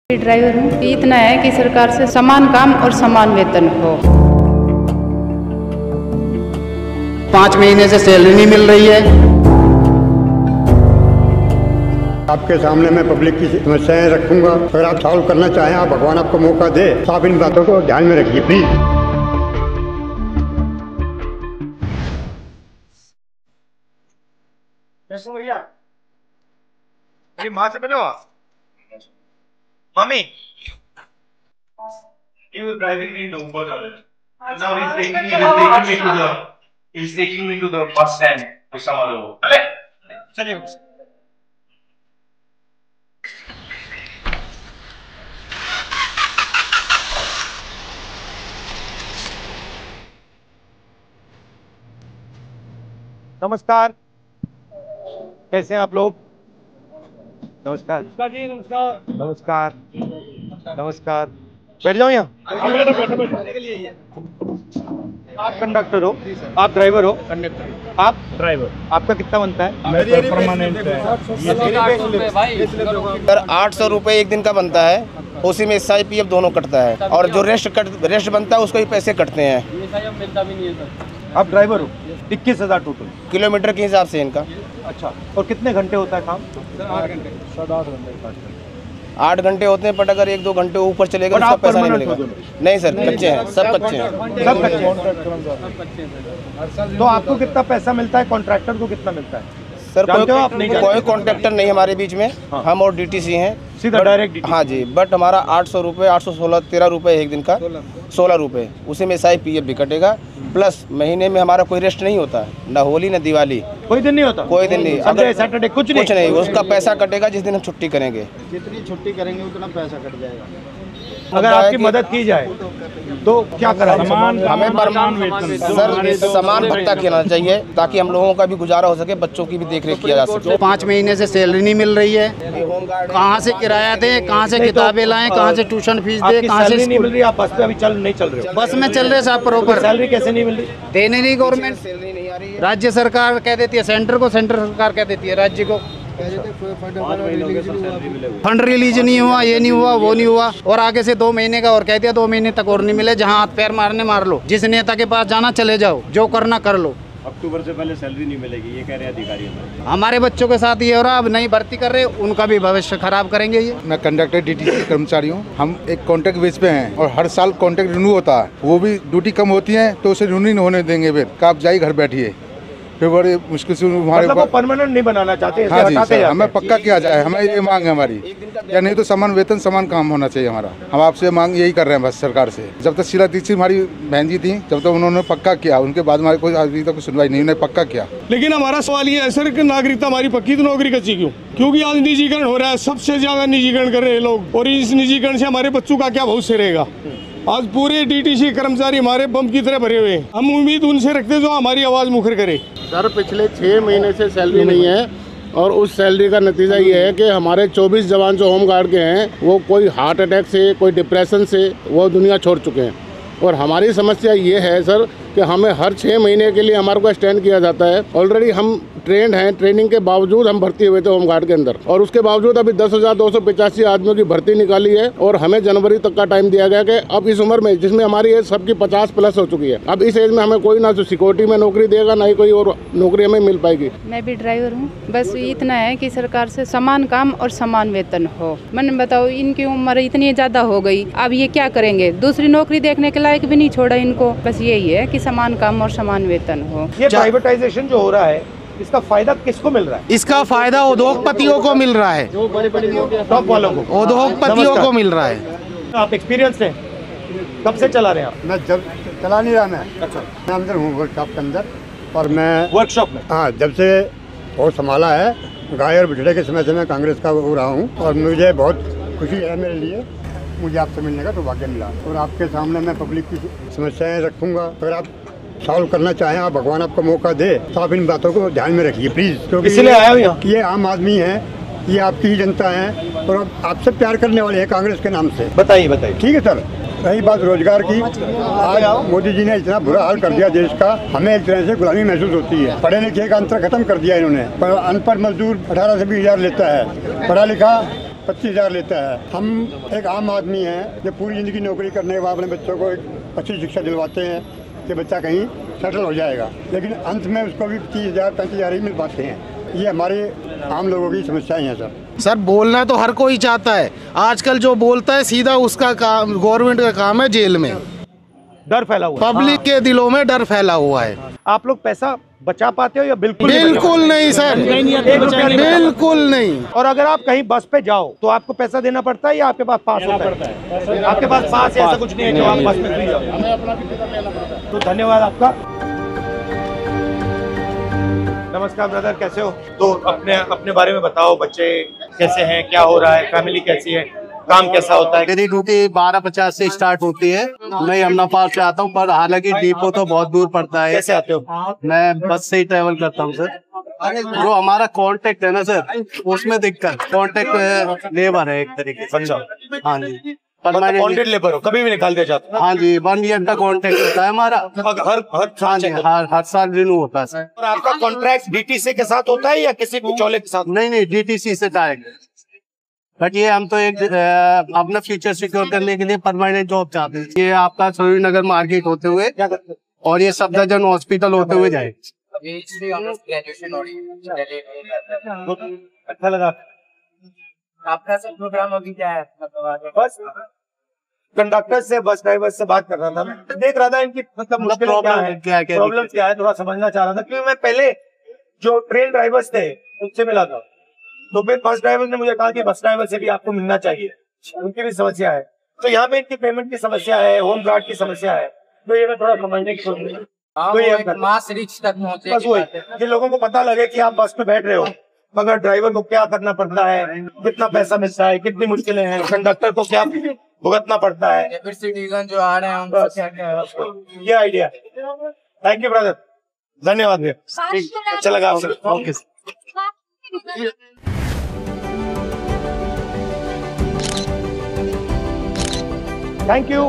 Driver हूँ। इतना है कि सरकार से समान काम और समान वेतन हो। 5 महीने से सैलरी नहीं मिल रही है। आपके सामने मैं पब्लिक की समस्याएं रखूंगा। अगर आप सॉल्व करना चाहें, आप भगवान आपको मौका दे, तो आप इन बातों को ध्यान में रखिए प्लीज। भैया मेरी माँ से मिलो। Mummy, he was driving me to Ubud. Now he's taking me to the bus stand to some other work. चलिए। नमस्कार, कैसे हैं आप लोग? नमस्कार जी। नमस्कार नमस्कार नमस्कार। बैठ जाओ यहाँ। आप कंडक्टर हो, आप ड्राइवर हो। कंडक्टर, आप ड्राइवर। आपका कितना बनता है? मेरा परमानेंट है। सर 800 रुपये एक दिन का बनता है, उसी में SIPF दोनों कटता है, और जो रेस्ट बनता है उसको ही पैसे कटते हैं। मिलता भी नहीं है सर। आप ड्राइवर हो। 21,000 टोटल किलोमीटर के हिसाब से इनका। अच्छा, और कितने घंटे होता है काम? 8 घंटे। 8 घंटे होते हैं, बट अगर 1-2 घंटे ऊपर चलेगा तो उसका पैसा नहीं मिलेगा। नहीं सर, कच्चे हैं, सब कच्चे हैं। सब कच्चे हैं। तो आपको कितना पैसा मिलता है? कॉन्ट्रैक्टर को कितना मिलता है? सर कोई कॉन्ट्रैक्टर नहीं हमारे बीच में। हाँ। हम और DTC हैं, सीधा डायरेक्ट। हाँ जी, बट हमारा 800 रुपये, 816, 13 रुपये एक दिन का, 16 रुपये, उसी में SIPF भी कटेगा। प्लस महीने में हमारा कोई रेस्ट नहीं होता, ना होली ना दिवाली, कोई दिन नहीं होता। कोई दिन नहीं, संडे सैटरडे कुछ नहीं। उसका पैसा कटेगा जिस दिन हम छुट्टी करेंगे। जितनी छुट्टी करेंगे उतना पैसा कट जाएगा। अगर आपकी मदद की जाए तो क्या करा? हमें सर समान भत्ता देना चाहिए, ताकि हम लोगों का भी गुजारा हो सके, बच्चों की भी देखरेख किया जा सके। 5 महीने से सैलरी नहीं मिल रही है। कहाँ से किराया दे, कहाँ से किताबें लाएं, कहाँ से ट्यूशन फीस दे, कहाँ से नहीं मिल रही? आप बस पे अभी नहीं चल रहे हो? बस में चल रहे साहब प्रॉपर। सैलरी कैसे नहीं मिल रही? देने नहीं गवर्नमेंट, राज्य सरकार कह देती है सेंटर को, सेंटर सरकार कह देती है राज्य को। फंड रिलीज नहीं हुआ, ये नहीं हुआ, वो नहीं हुआ, और आगे से 2 महीने का और कह दिया 2 महीने तक और नहीं मिले। जहाँ हाथ पैर मारने मार लो, जिस नेता के पास जाना चले जाओ, जो करना कर लो। अक्टूबर से पहले सैलरी नहीं मिलेगी, ये कह रहे हैं अधिकारी। हमारे बच्चों के साथ ये हो रहा, अब नई भर्ती कर रहे, उनका भी भविष्य खराब करेंगे ये। मैं कंडक्टर DTC कर्मचारी हूँ। हम एक कॉन्ट्रैक्ट बेस पे हैं और हर साल कॉन्ट्रैक्ट रिन्यू होता है। वो भी ड्यूटी कम होती है तो उसे रिन्यू नहीं होने देंगे, फिर आप जाइए घर बैठिए। फिर बड़े मुश्किल से हमारे मतलब परमानेंट नहीं बनाना चाहते। हाँ जी सर, हमें पक्का किया जाए, हमें ये मांग है हमारी। या नहीं तो समान वेतन समान काम होना चाहिए हमारा। हम आपसे मांग यही कर रहे हैं बस सरकार से। जब तक शीला दीक्षित हमारी बहन जी थी, जब तक उन्होंने पक्का किया, उनके बाद हमारे कोई अभी तक सुनवाई नहीं, उन्होंने पक्का किया। लेकिन हमारा सवाल ये है सर कि नागरिकता हमारी पक्की तो नौकरी कच्ची क्यों? क्योंकि आज निजीकरण हो रहा है, सबसे ज्यादा निजीकरण कर रहे हैं लोग, और इस निजीकरण से हमारे बच्चों का क्या भविष्य रहेगा? आज पूरे DTC कर्मचारी हमारे बम की तरह भरे हुए हैं। हम उम्मीद उनसे रखते जो हमारी आवाज मुखर करे। सर पिछले 6 महीने से सैलरी नहीं है, और उस सैलरी का नतीजा ये है कि हमारे 24 जवान जो होम गार्ड के हैं, वो कोई हार्ट अटैक से, कोई डिप्रेशन से वो दुनिया छोड़ चुके हैं। और हमारी समस्या ये है सर कि हमें हर 6 महीने के लिए हमारे को स्टैंड किया जाता है। ऑलरेडी हम ट्रेंड हैं, ट्रेनिंग के बावजूद हम भर्ती हुए थे होमगार्ड के अंदर, और उसके बावजूद अभी 10,285 आदमियों की भर्ती निकाली है, और हमें जनवरी तक का टाइम दिया गया कि अब इस उम्र में, जिसमें हमारी एज सबकी 50+ हो चुकी है, अब इस एज में हमें कोई ना तो सिक्योरिटी में नौकरी देगा, ना ही कोई और नौकरी हमें मिल पाएगी। मैं भी ड्राइवर हूँ। बस इतना है कि सरकार से समान काम और समान वेतन हो। मैंने बताओ, इनकी उम्र इतनी ज्यादा हो गई, अब ये क्या करेंगे? दूसरी नौकरी देखने के लायक भी नहीं छोड़ा इनको। बस यही है कि समान काम और समान वेतन हो। ये प्राइवेटाइजेशन जो हो रहा है, इसका फायदा किसको मिल रहा है? इसका फायदा उद्योगपतियों को मिल रहा है, जो बड़े टॉप वालों को, उद्योगपतियों को मिल रहा है। आप एक्सपीरियंस हैं, कब से चला रहे हैं आप? मैं जब चला नहीं रहा, मैं अंदर हूँ वर्कशॉप के अंदर, और मैं वर्कशॉप में, हाँ, जब से और संभाला है, गाय और बिछड़े के समय से मैं कांग्रेस का हो रहा हूँ, और मुझे बहुत खुशी है मेरे लिए, मुझे आपसे मिलने का सौभाग्य मिला। और आपके सामने मैं पब्लिक की समस्याएं रखूंगा। अगर आप सॉल्व करना चाहें, आप भगवान आपको मौका दे, तो आप इन बातों को ध्यान में रखिए प्लीज। क्योंकि इसलिए आया हूं यहाँ। ये आम आदमी है, ये आपकी ही जनता है, और आपसे प्यार करने वाले हैं कांग्रेस के नाम से। बताइए। ठीक है सर। रही बात रोजगार की, आज मोदी जी ने इतना बुरा हाल कर दिया देश का, हमें एक तरह से गुलामी महसूस होती है। पढ़े लिखे का अंतर खत्म कर दिया इन्होंने। पर अनपढ़ मजदूर 18 से 20 हज़ार लेता है, पढ़ा लिखा 25,000 लेता है। हम एक आम आदमी हैं जो पूरी ज़िंदगी नौकरी करने के बाद अपने बच्चों को एक अच्छी शिक्षा दिलवाते हैं कि बच्चा कहीं सेटल हो जाएगा, लेकिन अंत में उसको भी 30,000 35,000 ही मिल पाते हैं। ये हमारे आम लोगों की समस्याएं हैं सर। सर बोलना तो हर कोई चाहता है, आजकल जो बोलता है सीधा उसका काम, गवर्नमेंट का काम है जेल में। डर फैला हुआ, पब्लिक के दिलों में डर फैला हुआ है। आप लोग पैसा बचा पाते हो या बिल्कुल बिल्कुल नहीं सर, बिल्कुल नहीं। और अगर आप कहीं बस पे जाओ तो आपको पैसा देना पड़ता है या आपके पास पास होता है? आपके पास पास ऐसा कुछ नहीं है जो आप बस में फ्री जाओ। तो धन्यवाद आपका। नमस्कार ब्रदर, कैसे हो? तो अपने बारे में बताओ, बच्चे कैसे हैं, क्या हो रहा है, फैमिली कैसी है, काम कैसा होता है? मेरी ड्यूटी 12:50 से स्टार्ट होती है। मैं यमुना पार्क से आता हूँ, पर हालांकि डिपो तो बहुत दूर पड़ता है। कैसे आते हो? मैं बस से ही ट्रेवल करता हूँ सर। जो हमारा कांटेक्ट है ना सर, उसमें दिक्कत, कांटेक्ट लेबर है एक तरीके से। अच्छा, हाँ जी, कॉन्ट्रैक्ट लेबर हो, कभी भी निकाल दिया जाता है? हाँ जी, 1 ईयर का कॉन्ट्रैक्ट होता है हमारा। हर साल रिन्यू होता है सर। और आपका कॉन्ट्रैक्ट डीटीसी के साथ होता है या किसी बिचौले के साथ? नहीं, डीटीसी से डायरेक्ट। बट ये हम तो एक अपना फ्यूचर सिक्योर करने के लिए परमानेंट जॉब चाहते हैं। ये आपका सरूरी नगर मार्केट होते हुए और ये सफदरजंग हॉस्पिटल होते हुए जाए। अच्छा लगा आपका सब प्रोग्राम अभी क्या है? बस कंडक्टर से, बस ड्राइवर से बात कर रहा था। मैं देख रहा था इनकी मतलब मुश्किल प्रॉब्लम क्या है, थोड़ा समझना चाह रहा था। क्योंकि मैं पहले जो ट्रेन ड्राइवर्स थे उनसे मिला था, तो फिर बस ड्राइवर ने मुझे कहा कि बस ड्राइवर से भी आपको मिलना चाहिए, उनकी भी समस्या है। तो यहाँ पे इनकी पेमेंट की समस्या है, होम गार्ड की समस्या है, तो ये मैं थोड़ा समझने की कोशिश कर रहा हूँ। मास रीच तक पहुंचे, बस वही कि लोगों को पता लगे कि आप बस में बैठ रहे हो, मगर ड्राइवर को क्या करना पड़ता है, कितना पैसा मिलता है, कितनी मुश्किलें हैं, कंडक्टर को क्या भुगतना पड़ता है, फिर सिटीजन जो आ रहे हैं उनको क्या क्या, ये आइडिया। थैंक यू ब्रदर, धन्यवाद भैया, अच्छा लगा आपसे। Okay, thank you.